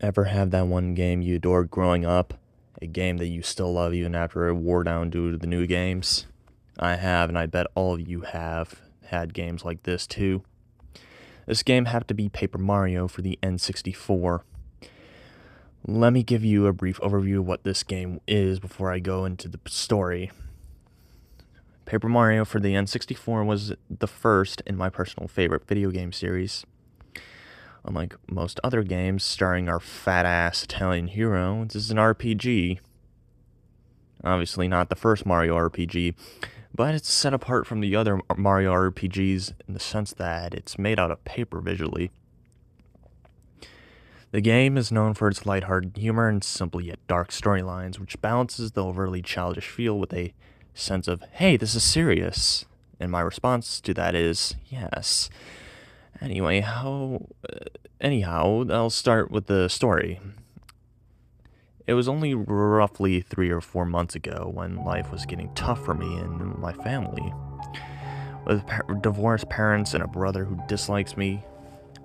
Ever have that one game you adored growing up? A game that you still love even after it wore down due to the new games? I have, and I bet all of you have had games like this too. This game happened to be Paper Mario for the N64. Let me give you a brief overview of what this game is before I go into the story. Paper Mario for the N64 was the first in my personal favorite video game series. Unlike most other games starring our fat-ass Italian hero, this is an RPG. Obviously not the first Mario RPG, but it's set apart from the other Mario RPGs in the sense that it's made out of paper visually. The game is known for its lighthearted humor and simple yet dark storylines, which balances the overly childish feel with a sense of, hey, this is serious. And my response to that is, yes. Anyhow, I'll start with the story. It was only roughly 3 or 4 months ago when life was getting tough for me and my family. With divorced parents and a brother who dislikes me,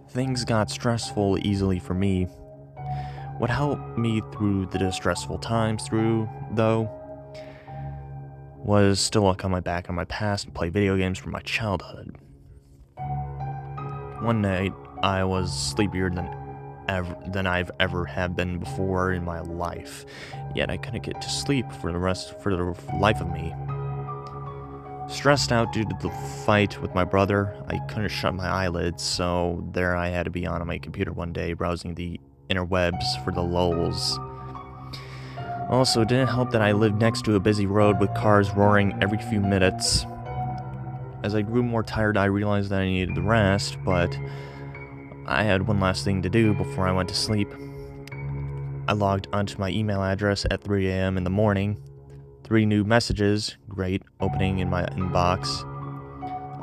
things got stressful easily for me. What helped me through the distressful times though, was still look on my back on my past and play video games from my childhood. One night, I was sleepier than I've ever have been before in my life, yet I couldn't get to sleep for the life of me. Stressed out due to the fight with my brother, I couldn't shut my eyelids, so there I had to be on my computer one day browsing the interwebs for the lulls. Also, it didn't help that I lived next to a busy road with cars roaring every few minutes. As I grew more tired, I realized that I needed the rest, but I had one last thing to do before I went to sleep. I logged onto my email address at 3 a.m. in the morning. 3 new messages, great, opening in my inbox.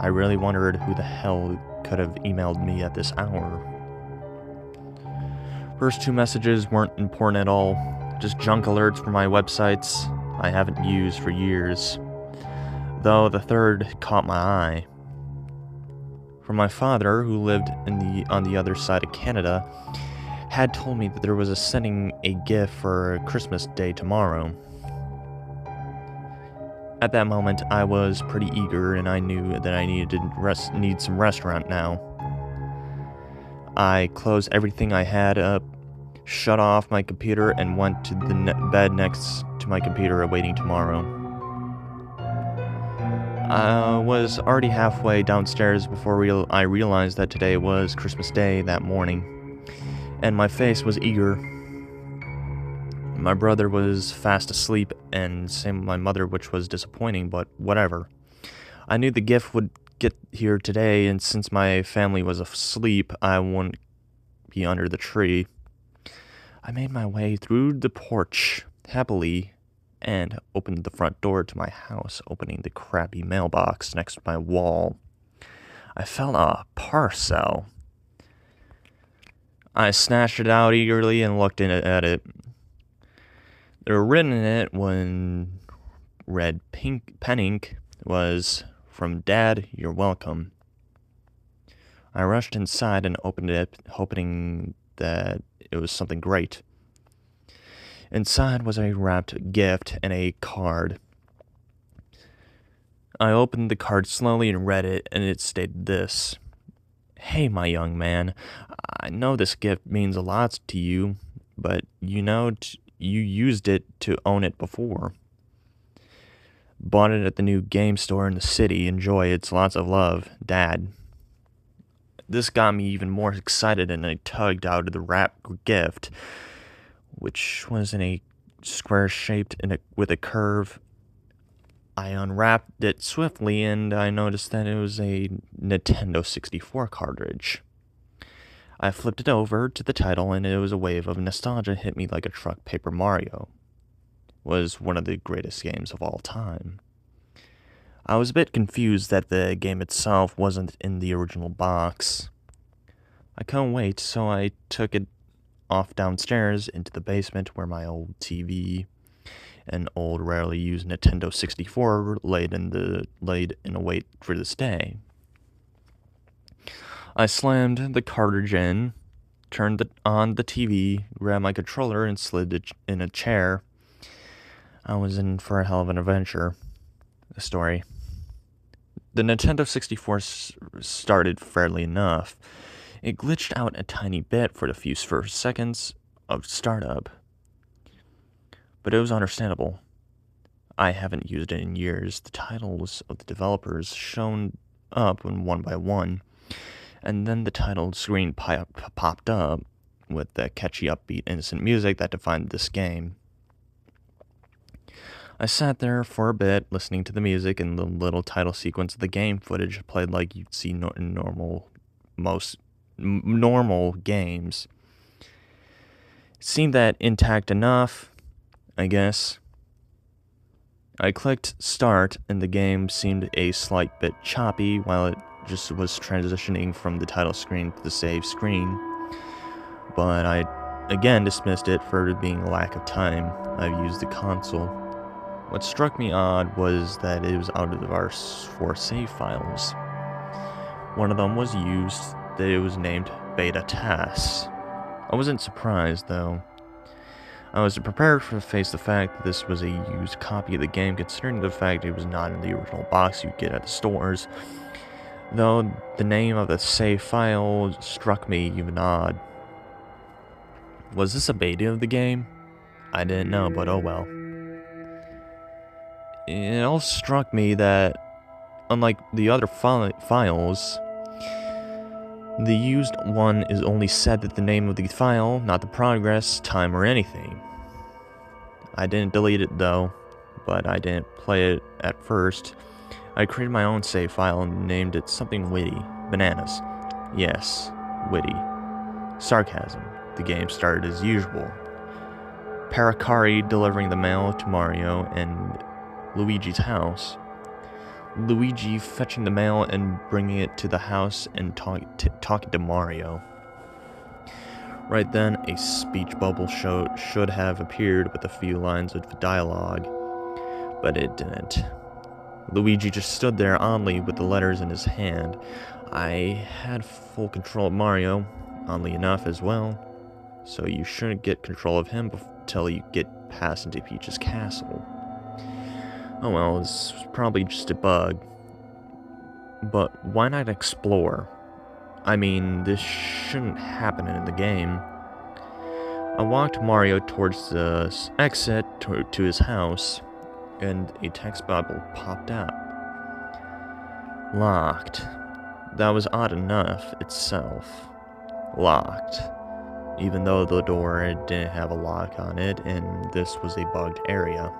I really wondered who the hell could have emailed me at this hour. First 2 messages weren't important at all, just junk alerts for my websites I haven't used for years. Though the third caught my eye. From my father, who lived on the other side of Canada, had told me that there was sending a gift for Christmas Day tomorrow. At that moment, I was pretty eager, and I knew that I need some restaurant now. I closed everything I had up, shut off my computer, and went to the bed next to my computer awaiting tomorrow. I was already halfway downstairs before I realized that today was Christmas Day that morning, and my face was eager. My brother was fast asleep, and same with my mother, which was disappointing, but whatever. I knew the gift would get here today, and since my family was asleep, I wouldn't be under the tree. I made my way through the porch, happily, and opened the front door to my house, opening the crappy mailbox next to my wall. I found a parcel. I snatched it out eagerly and looked at it. There written in it, when red pen ink, was, "From Dad, you're welcome." I rushed inside and opened it, hoping that it was something great. Inside was a wrapped gift and a card. I opened the card slowly and read it, and it stated this: "Hey, my young man, I know this gift means a lot to you, but you used it to own it before. Bought it at the new game store in the city. Enjoy, it's lots of love, Dad." This got me even more excited, and I tugged out of the wrapped gift, which was in a square shaped with a curve. I unwrapped it swiftly, and I noticed that it was a Nintendo 64 cartridge. I flipped it over to the title, and it was a wave of nostalgia hit me like a truck. Paper Mario was one of the greatest games of all time. I was a bit confused that the game itself wasn't in the original box. I couldn't wait, so I took it off downstairs into the basement where my old TV and old rarely used Nintendo 64 laid in a wait for this day. I slammed the cartridge in, turned on the TV, grabbed my controller, and slid in a chair. I was in for a hell of an adventure. The story. The Nintendo 64 started fairly enough. It glitched out a tiny bit for the few first seconds of startup, but it was understandable. I haven't used it in years. The titles of the developers shown up one by one, and then the title screen popped up with the catchy, upbeat, innocent music that defined this game. I sat there for a bit, listening to the music and the little title sequence of the game footage played like you'd see in most normal games. It seemed that intact enough, I guess. I clicked start and the game seemed a slight bit choppy while it just was transitioning from the title screen to the save screen. But I again dismissed it for being a lack of time. I've used the console. What struck me odd was that it was out of our 4 save files. One of them was used, that it was named Beta Tasks. I wasn't surprised, though. I was prepared to face the fact that this was a used copy of the game, considering the fact it was not in the original box you'd get at the stores, though the name of the save file struck me even odd. Was this a beta of the game? I didn't know, but oh well. It also struck me that, unlike the other files, the used one is only set at the name of the file, not the progress, time, or anything. I didn't delete it though, but I didn't play it at first. I created my own save file and named it something witty. Bananas. Yes, witty. Sarcasm. The game started as usual. Paracari delivering the mail to Mario and Luigi's house. Luigi fetching the mail and bringing it to the house and talking to Mario. Right then, a speech bubble should have appeared with a few lines of dialogue, but it didn't. Luigi just stood there oddly with the letters in his hand. I had full control of Mario, oddly enough as well, so you shouldn't get control of him until you get past into Peach's castle. Oh well, it's probably just a bug. But why not explore? I mean, this shouldn't happen in the game. I walked Mario towards the exit to his house, and a text bubble popped up. Locked. That was odd enough itself. Locked. Even though the door didn't have a lock on it, and this was a bugged area.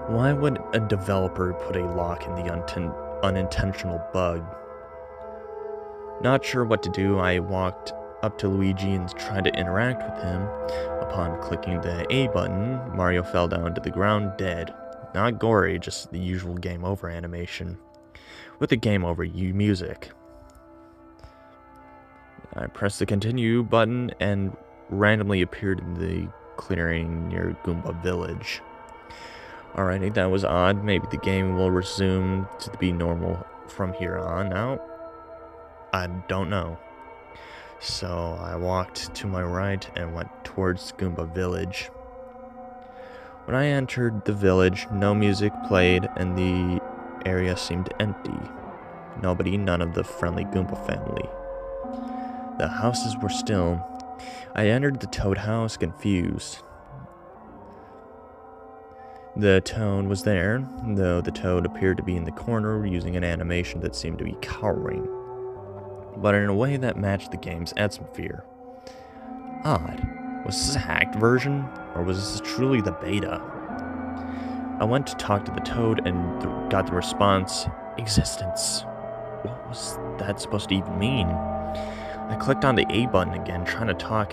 Why would a developer put a lock in the unintentional bug? Not sure what to do, I walked up to Luigi and tried to interact with him. Upon clicking the A button, Mario fell down to the ground dead. Not gory, just the usual game over animation. With the game over music. I pressed the continue button and randomly appeared in the clearing near Goomba Village. Alrighty, that was odd. Maybe the game will resume to be normal from here on out. I don't know. So I walked to my right and went towards Goomba Village. When I entered the village, no music played and the area seemed empty. Nobody, none of the friendly Goomba family. The houses were still. I entered the Toad house confused. The Toad was there, though the Toad appeared to be in the corner using an animation that seemed to be cowering, but in a way that matched the game's atmosphere. Odd. Was this a hacked version, or was this truly the beta? I went to talk to the Toad and got the response, existence. What was that supposed to even mean? I clicked on the A button again, trying to talk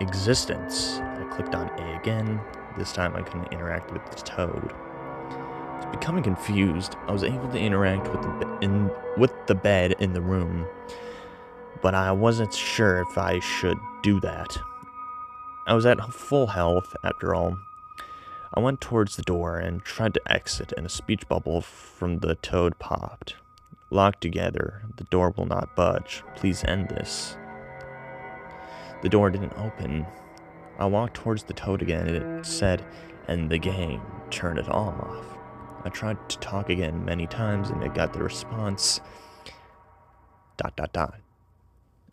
existence. I clicked on A again. This time I couldn't interact with the Toad. I was becoming confused. I was able to interact with the bed in the room, but I wasn't sure if I should do that. I was at full health, after all. I went towards the door and tried to exit, and a speech bubble from the Toad popped. Locked together. The door will not budge. Please end this. The door didn't open. I walked towards the toad again, and it said, "End the game, turn it off." I tried to talk again many times, and it got the response, ...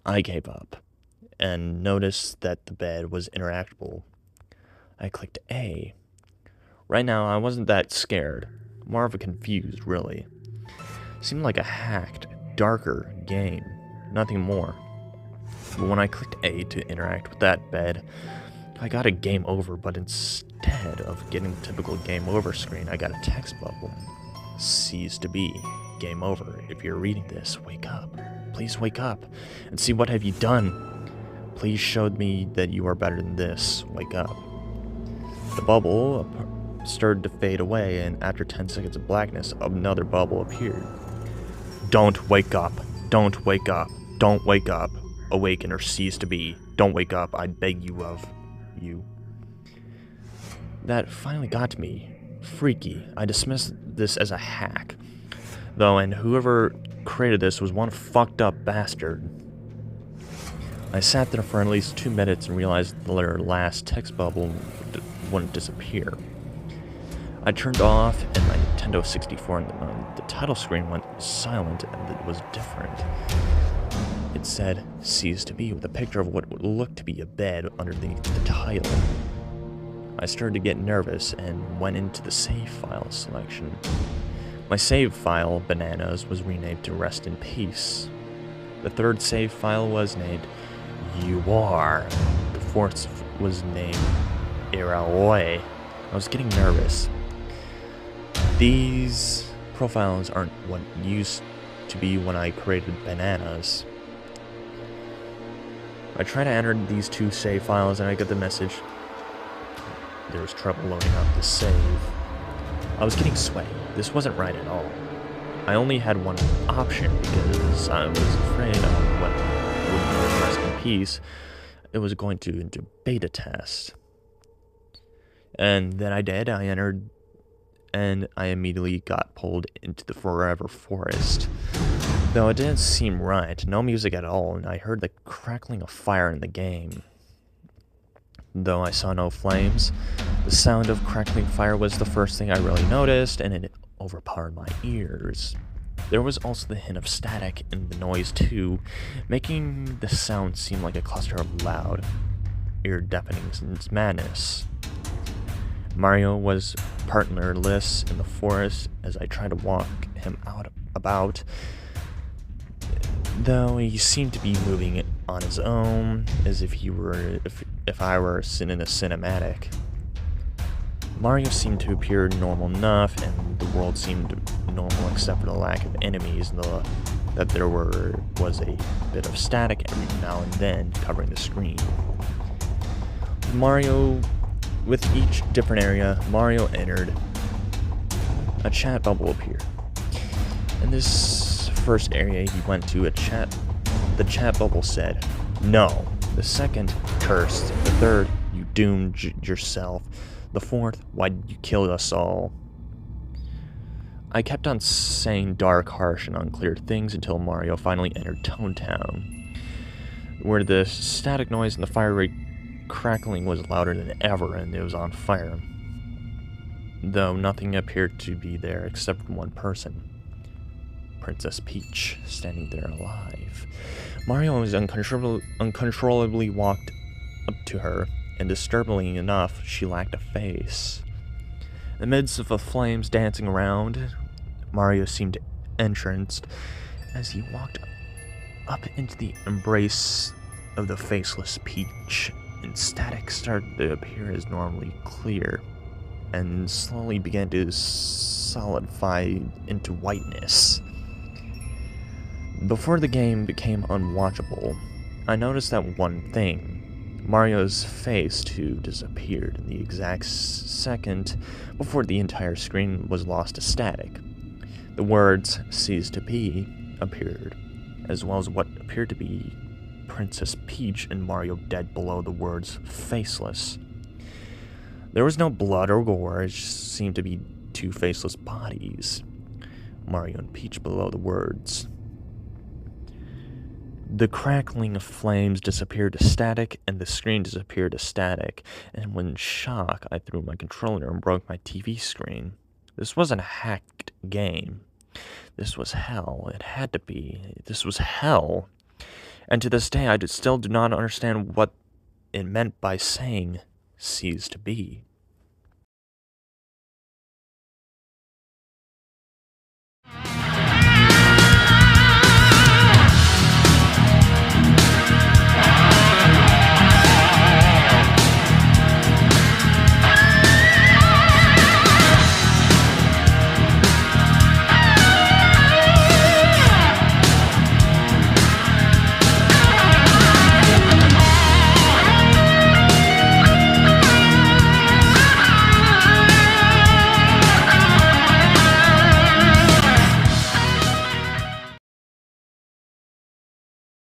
I gave up, and noticed that the bed was interactable. I clicked A. Right now, I wasn't that scared, more of a confused, really. Seemed like a hacked, darker game, nothing more. But when I clicked A to interact with that bed, I got a game over, but instead of getting the typical game over screen, I got a text bubble. Cease to be. Game over. If you're reading this, wake up. Please wake up and see what have you done. Please show me that you are better than this. Wake up. The bubble started to fade away, and after 10 seconds of blackness, another bubble appeared. Don't wake up. Don't wake up. Don't wake up. Awaken or cease to be. Don't wake up. I beg you of you. That finally got to me. Freaky. I dismissed this as a hack, though, and whoever created this was one fucked up bastard. I sat there for at least 2 minutes and realized their last text bubble wouldn't disappear. I turned off, and my Nintendo 64 and the title screen went silent, and it was different. It said, "Cease to be," with a picture of what looked to be a bed underneath the title. I started to get nervous and went into the save file selection. My save file, Bananas, was renamed to Rest in Peace. The third save file was named You Are. The fourth was named Iraoi. I was getting nervous. These profiles aren't what used to be when I created Bananas. I tried to enter these 2 save files and I got the message, there was trouble loading up the save. I was getting sweaty. This wasn't right at all. I only had one option because I was afraid of what would Rest in Peace. It was going to into beta test. And then I did. I entered, and I immediately got pulled into the Forever Forest. Though it didn't seem right, no music at all, and I heard the crackling of fire in the game. Though I saw no flames, the sound of crackling fire was the first thing I really noticed, and it overpowered my ears. There was also the hint of static in the noise too, making the sound seem like a cluster of loud, ear-deafening madness. Mario was partnerless in the forest as I tried to walk him about, though he seemed to be moving on his own, as if I were in a cinematic. Mario seemed to appear normal enough, and the world seemed normal except for the lack of enemies, and that there was a bit of static every now and then covering the screen. With each different area Mario entered, a chat bubble appeared. In this first area he went to, the chat bubble said, "No." The second, "Cursed." The third, "You doomed yourself." The fourth, "Why did you kill us all?" I kept on saying dark, harsh, and unclear things until Mario finally entered Tone Town, where the static noise and the fiery crackling was louder than ever, and it was on fire. Though nothing appeared to be there except for one person. Princess Peach, standing there alive. Mario was uncontrollably walked up to her, and disturbingly enough, she lacked a face. In the midst of the flames dancing around, Mario seemed entranced as he walked up into the embrace of the faceless Peach, and static started to appear as normally clear, and slowly began to solidify into whiteness. Before the game became unwatchable, I noticed that one thing. Mario's face, too, disappeared in the exact second before the entire screen was lost to static. The words "Cease to Be" appeared, as well as what appeared to be Princess Peach and Mario dead below the words "faceless." There was no blood or gore, it just seemed to be 2 faceless bodies. Mario and Peach below the words. The crackling of flames disappeared to static, and the screen disappeared to static, and in shock, I threw my controller and broke my TV screen. This wasn't a hacked game. This was hell. It had to be. This was hell. And to this day, still do not understand what it meant by saying, cease to be.